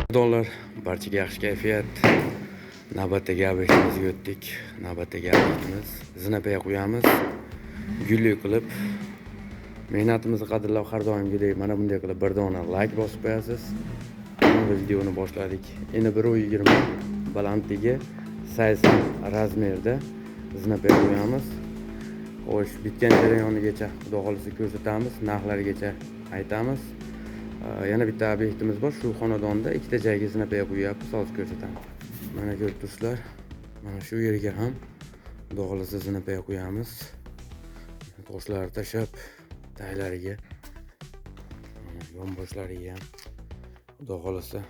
Dolar, barchaga yaxshi kayfiyat. Navbatdagi obyektimizga o'tdik. Navbatdagi obyektimiz zinapoya qo'yamiz. Gulli qilib mehnatimizni qadrlab har doimgidek mana bunday qilib bir dona like bosib qo'yasiz. Endi videoni boshladik. Endi 1.20 balandligi 80 razmerda zinapoya qo'yamiz. Xo'sh, bitgan jarayonigacha xudo xolisa ko'rsatamiz, narxlarigacha aytamiz. Yana bitta obyektimiz bor. Shu xonadonda ikkita joyga zinapoya qo'yapmiz, hozir ko'rsataman. Mana ko'rib turibsizlar. Mana shu yerga ham xudo xolisa zinapoya qo'yamiz. Toshlarni tashab, taglariga, yonboshlariga ham xudo xolisa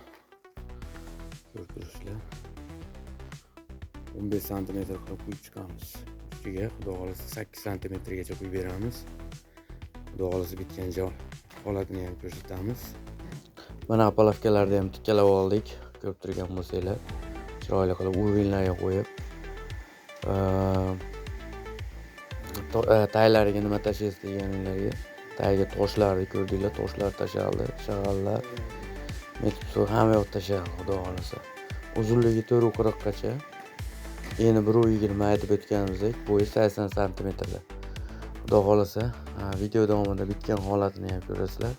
ko'rib turibsizlar. 15 sm qilib qo'yib chiqamiz. Ustiga xudo xolisa 8 sm gacha qo'yib beramiz. Xudo xolisa bitgan joy holatini ham ko'rsatamiz. Mana apalavkalarni ham tikkalab oldik. Ko'rib turgan bo'lsanglar, chiroyli qilib uvinlarga qo'yib, taglariga nima tashlash deganlarga, tagiga toshlarni ko'rdinglar, toshlar tashaldi, shag'allar, metr hamma yoq tashaldi xudo xolisa. Uzunligi 4.40 gacha. Endi 1.20 aytib o'tganimizdek, bo'yi 80 sm. Xudo xolisa, video davomida bitgan holatini ham ko'rasizlar.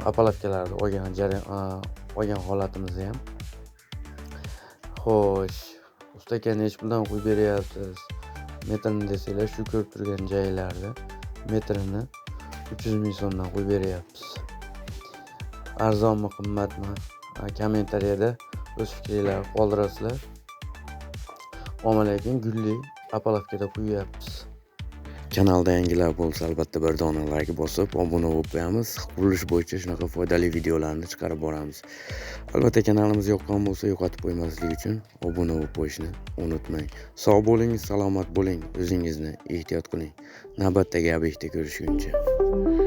Apalavkalarni olgan holatimizni ham. Xo'sh, ustaka nech puldan qo'yib beryapsiz? Metrini desanglar, shu ko'rib turgan joylarda metrini 300 ming so'mdan qo'yib beryapmiz. Arzonmi, qimmatmi? Kommentariyada o'z fikringizni qoldirasizlar. Omma-lekin gulli apalavkada qo'yyapmiz. Kanalda yangilar bo'lsa, albatta bir dona like bosib, obuna bo'lib qo'yamiz. Qurilish bo'yicha shunaqa foydali videolarni chiqarib boramiz. Albatta kanalimiz yoqqan bo'lsa, yo'qotib qo'ymaslik uchun obuna bo'lib qo'yishni unutmang. Sog' bo'ling, salomat bo'ling, o'zingizni ehtiyot qiling. Navbatdagi obyektda ko'rishguncha.